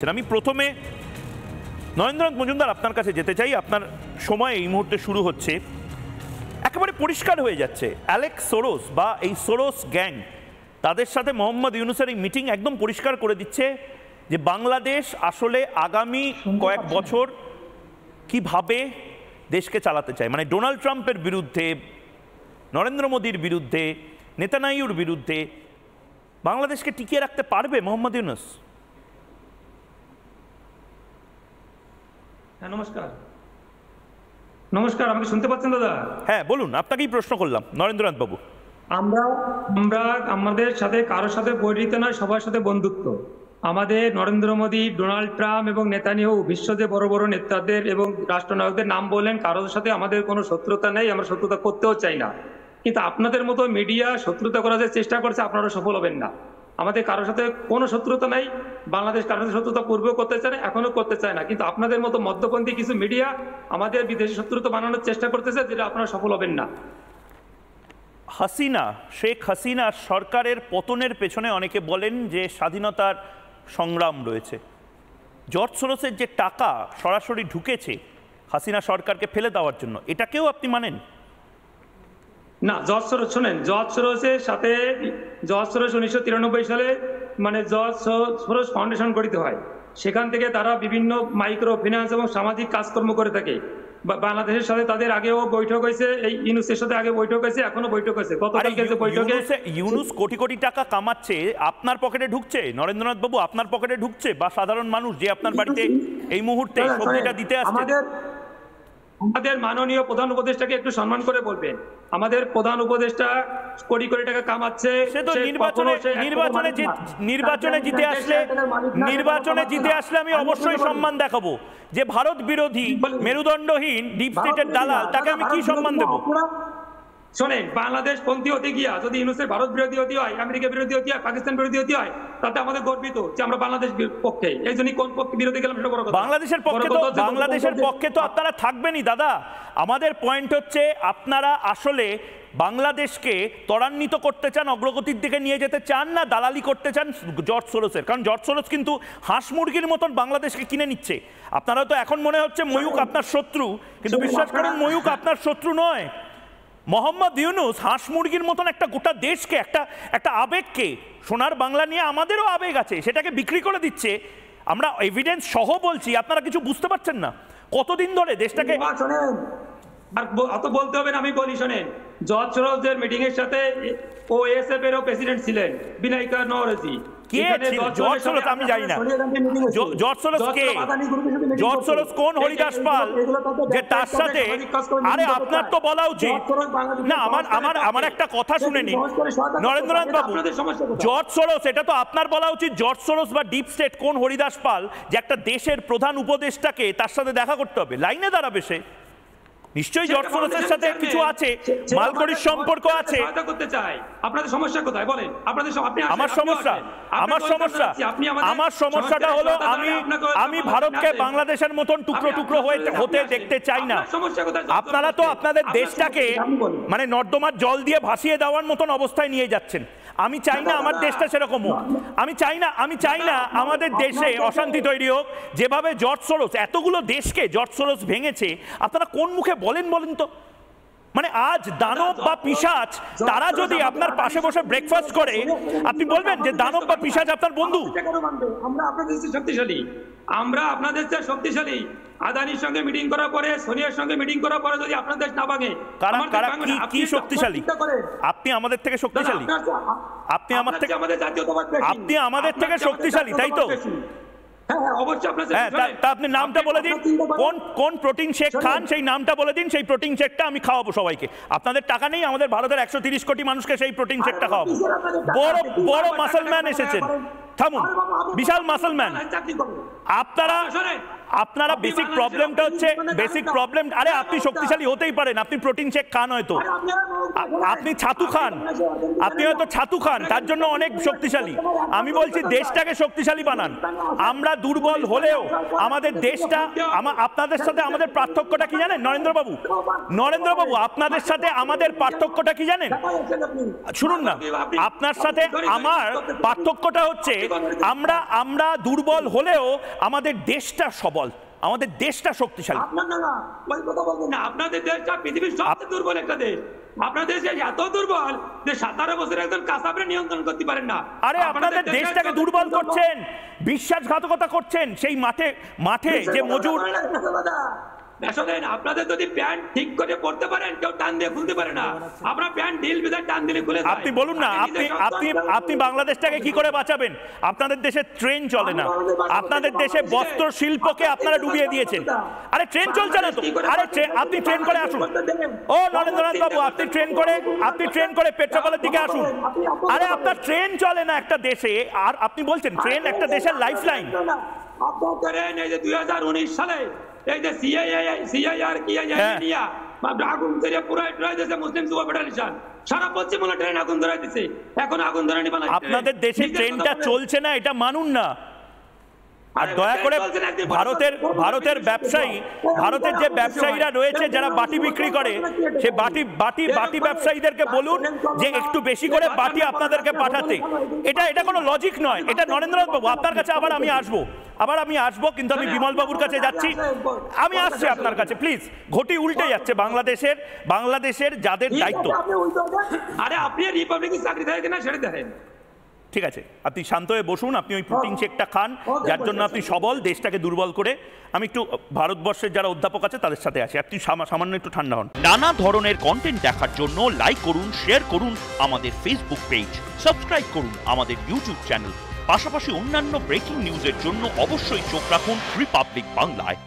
আমি প্রথমে নরেন্দ্রনাথ মজুমদার আপনার কাছে যেতে চাই। আপনার সময় এই মুহূর্তে শুরু হচ্ছে। একেবারে পরিষ্কার হয়ে যাচ্ছে অ্যালেক্স সোরোস বা এই সোরোস গ্যাং তাদের সাথে মোহাম্মদ ইউনুসের এই মিটিং একদম পরিষ্কার করে দিচ্ছে যে বাংলাদেশ আসলে আগামী কয়েক বছর কিভাবে দেশকে চালাতে চায়। মানে ডোনাল্ড ট্রাম্পের বিরুদ্ধে, নরেন্দ্র মোদীর বিরুদ্ধে, নেতানিয়াহুর বিরুদ্ধে বাংলাদেশকে টিকিয়ে রাখতে পারবে মোহাম্মদ ইউনুস? হ্যাঁ, নমস্কার, আমাকে শুনতে পাচ্ছেন দাদা? হ্যাঁ বলুন, আপনাকেই প্রশ্ন করলাম নরেন্দ্রনাথ বাবু। আমরা আমাদের সাথে কারোর সাথে বৈরিতা নয়, সবার সাথে বন্ধুত্ব। আমাদের নরেন্দ্র মোদী, ডোনাল্ড ট্রাম্প এবং নেতানিয়াহু বিশ্ব যে বড় বড় নেতাদের এবং রাষ্ট্রনায়কদের নাম বলেন, কারোর সাথে আমাদের কোনো শত্রুতা নেই, আমরা শত্রুতা করতেও চাই না। কিন্তু আপনাদের মতো মিডিয়া শত্রুতা করার যে চেষ্টা করছে, আপনারা সফল হবেন না। আমাদের কারোর সাথে কোনো শত্রুতা নাই। বাংলাদেশ কারোর সাথে শত্রুতা পূর্বেও করতে চায় না, এখনো করতে চায় না। কিন্তু আপনাদের মতো মধ্যপন্থী কিছু মিডিয়া আমাদের বিদেশি শত্রুতা বানানোর চেষ্টা করতেছে, যেটা আপনারা সফল হবেন না। শেখ হাসিনা সরকারের পতনের পেছনে অনেকে বলেন যে স্বাধীনতার সংগ্রাম রয়েছে। জর্জ সোরোসের যে টাকা সরাসরি ঢুকেছে হাসিনা সরকারকে ফেলে দেওয়ার জন্য, এটাকেও আপনি মানেন? না, জর্জ সোরোস শোনেন, জর্জ সোরোসের সাথে জর্জ সোরোস 1993 সালে মানে জর্জ সোরোস ফাউন্ডেশন গঠিত হয়। সেখান থেকে তারা বিভিন্ন মাইক্রো ফিন্যান্স এবং সামাজিক কাজকর্ম করে থাকে। বাংলাদেশের সাথে তাদের আগেও বৈঠক হয়েছে, এই ইউনুসের সাথে আগে বৈঠক হয়েছে, এখনো বৈঠক হয়েছে। গতকালকে যে বৈঠকে ইউনুস কোটি কোটি টাকা কামাচ্ছে, আপনার পকেটে ঢুকছে নরেন্দ্রনাথ বাবু, আপনার পকেটে ঢুকছে, বা সাধারণ মানুষ যে আপনার বাড়িতে এই মুহূর্তে সবজিটা দিতে আসছে? আমাদের মাননীয় প্রধান উপদেষ্টাকে একটু সম্মান করে বলবেন। আমাদের প্রধান উপদেষ্টা কোটি কোটি টাকা কামাচ্ছে। সে তো নির্বাচনে জিতে আসলে আমি অবশ্যই সম্মান দেখাবো। যে ভারত বিরোধী মেরুদণ্ডহীন ডিপ স্টেটের দালাল, তাকে আমি কি সম্মান দেবো? শোনেন, বাংলাদেশ পন্থী হতে গিয়া যদি ইউনুসের ভারত বিরোধী হতে হয়, আমেরিকা বিরোধী হতে হয়, পাকিস্তান বিরোধী হতে হয়, তাতে আমাদের গর্বিত যে আমরা বাংলাদেশ পক্ষে। এই জন্য কোন পক্ষে বিরোধী গেলাম সেটা বড় কথা। বাংলাদেশের পক্ষে তো আপনারা থাকবেনই দাদা। আমাদের পয়েন্ট হচ্ছে আপনারা আসলে বাংলাদেশকে ত্বরান্বিত করতে চান, অগ্রগতির দিকে নিয়ে যেতে চান, না দালালি করতে চান জর্জ সোরোসের? কারণ জর্জ সোরোস কিন্তু হাঁস মুরগির মতন বাংলাদেশকে কিনে নিচ্ছে। আপনারা তো এখন মনে হচ্ছে ময়ূক আপনার শত্রু, কিন্তু বিশ্বাস করুন ময়ূক আপনার শত্রু নয়। মোহাম্মদ ইউনুস হাঁস মুরগির মতন একটা গোটা দেশকে, একটা আবেগকে, সোনার বাংলা নিয়ে আমাদেরও আবেগ আছে, সেটাকে বিক্রি করে দিচ্ছে। আমরা এভিডেন্স সহ বলছি, আপনারা কিছু বুঝতে পারছেন না। কতদিন ধরে দেশটাকে আর অত বলতে হবে না, আমি বলি শোনেন। জর্জ সোরোসের মিটিং এর সাথে ওএসএফ এরও প্রেসিডেন্ট ছিলেন বিনায়কা নওরোজি। জর্জ সোরোস আমি জানি না জর্জ সোরোস কে, জর্জ সোরোস কোন হরিদাস পাল যে তার সাথে? আরে আপনার তো বলা উচিত না। আমার একটা কথা শুনে নিন নরেন্দ্রনাথ বাবু, জর্জ সোরোস, এটা তো আপনার বলা উচিত। জর্জ সোরোস বা ডিপ স্টেট কোন হরিদাস পাল যে একটা দেশের প্রধান উপদেষ্টাকে তার সাথে দেখা করতে হবে, লাইনে দাঁড়াবে সে? নিশ্চয়ই জর্জ সোরোসের সাথে কিছু আছে, মালকড়ির সম্পর্ক আছে। আপনাদের সমস্যা কোথায় বলেন? আমার সমস্যাটা হলো আমি ভারতকে বাংলাদেশের মতন টুকরো টুকরো হতে দেখতে চাই না। আপনারা তো আপনাদের দেশটাকে মানে নর্দমার জল দিয়ে ভাসিয়ে দেওয়ার মতন অবস্থায় নিয়ে যাচ্ছেন। আমি চাই না আমার দেশটা সেরকম হোক। আমি চাই না আমাদের দেশে অশান্তি তৈরি হোক। যেভাবে জর্জ সোরোস এতগুলো দেশকে জর্জ সোরোস ভেঙেছে, আপনারা কোন মুখে বলেন তো? মানে আজ দানব বা পিশাচ তারা যদি আপনার পাশে বসে ব্রেকফাস্ট করে, আপনি বলবেন যে দানব বা পিশাচ আপনার বন্ধু? আমরা আপনাদের চেয়ে শক্তিশালী, আমরা আপনাদের চেয়ে শক্তিশালী। আদানির সঙ্গে মিটিং করার পরে, সোনিয়ার সঙ্গে মিটিং করার পরে যদি আপনার দেশ না ভাঙে, কি শক্তিশালী? আপনি আমাদের থেকে শক্তিশালী? আপনি আমাদের থেকে শক্তিশালী, তাই তো? আপনি নামটা বলে দিন, কোন প্রোটিন শেক খান সেই নামটা বলে দিন, সেই প্রোটিন শেকটা আমি খাওয়াবো সবাইকে। আপনাদের টাকা নেই, আমাদের ভারতের 130 কোটি মানুষকে সেই প্রোটিন শেকটা খাওয়াবো। বড় মাসলম্যান এসেছেন, থামুন, বিশাল মাসলম্যান আপনারা। আপনারা বেসিক প্রবলেমটা হচ্ছে বেসিক প্রবলেম, আরে আপনি শক্তিশালী হতেই পারেন, আপনি প্রোটিন শেক খান হয়তো, আপনি ছাতু খান, আপনি হয়তো ছাতু খান, তার জন্য অনেক শক্তিশালী। আমি বলছি দেশটাকে শক্তিশালী বানান। আমরা দুর্বল হলেও আমাদের দেশটা, আপনাদের সাথে আমাদের পার্থক্যটা কি জানেন নরেন্দ্রবাবু? নরেন্দ্রবাবু, আপনাদের সাথে আমাদের পার্থক্যটা কি জানেন? শুনুন না, আপনার সাথে আমার পার্থক্যটা হচ্ছে আমরা দুর্বল হলেও আমাদের দেশটা সবল, আমাদের দেশটা শক্তিশালী। আপনাদের দেশটা পৃথিবীর সবচেয়ে দুর্বল একটা দেশ। আপনাদের দেশ এত দুর্বল যে 17 বছর একজন কাসাবরে নিয়ন্ত্রণ করতে পারেন না। আরে আপনাদের দেশটাকে দুর্বল করছেন, বিশ্বাসঘাতকতা করছেন। সেই মাঠে যে মজুর, আপনাদের যদি প্যান্ট ঠিক করে পড়তে পারেন, কেউ টান দিয়ে খুলতে পারে না। আপনার প্যান্ট ঢিল বিধায় টান দিলে খুলে যায়। আপনি বলুন না, আপনি বাংলাদেশটাকে কি করে বাঁচাবেন? আপনাদের দেশে ট্রেন চলে না, আপনাদের দেশে বস্ত্র শিল্পকে আপনারা ডুবিয়ে দিয়েছেন। আরে ট্রেন চলছে না তো, আরে আপনি ট্রেন করে আসুন। ও নরেন্দ্রনাথ বাবু, আপনি ট্রেন করে পেট্রোপলের দিকে আসুন। আরে আপনার ট্রেন চলে না একটা দেশে, আর আপনি বলছেন ট্রেন একটা দেশের লাইফলাইন। এই যে 2019 সালে এই যে সিআইআর কি নিয়া আগুন ধরে পুরো ট্রাই দিয়েছে মুসলিম যুব ফেডারেশন, সারা পশ্চিমবঙ্গ ট্রেন আগুন ধরাই দিছে। এখন আগুন ধরানি বানাই আপনাদের দেশে ট্রেনটা চলছে না, এটা মানুন না। আর দয়া করে ভারতের যে ব্যবসায়ীরা রয়েছে যারা বাটি বিক্রি করে, সে বাটি ব্যবসায়ীদেরকে বলুন যে একটু বেশি করে বাটি আপনাদেরকে পাঠাতে। এটা কোনো লজিক নয়। এটা নরেন্দ্রনাথ বাবু, আপনার কাছে আবার আমি আসবো, কিন্তু আমি বিমল বাবুর কাছে যাচ্ছি। আমি আসছি আপনার কাছে, প্লিজ। ঘটি উল্টে যাচ্ছে বাংলাদেশের যাদের দায়িত্ব। আরে আপনি রিপাবলিকের চাকরি দেয় কিনা সেটা দেখেন। ঠিক আছে, আপনি শান্ত হয়ে বসুন, আপনি ওই প্রোটিন শেকটা খান, যার জন্য আপনি সবল, দেশটাকে দুর্বল করে। আমি একটু ভারতবর্ষের যারা অধ্যাপক আছে তাদের সাথে আছি, আপনি সামান্য একটু ঠান্ডা হন। নানা ধরনের কন্টেন্ট দেখার জন্য লাইক করুন, শেয়ার করুন আমাদের ফেসবুক পেজ, সাবস্ক্রাইব করুন আমাদের ইউটিউব চ্যানেল। পাশাপাশি অন্যান্য ব্রেকিং নিউজের জন্য অবশ্যই চোখ রাখুন রিপাবলিক বাংলায়।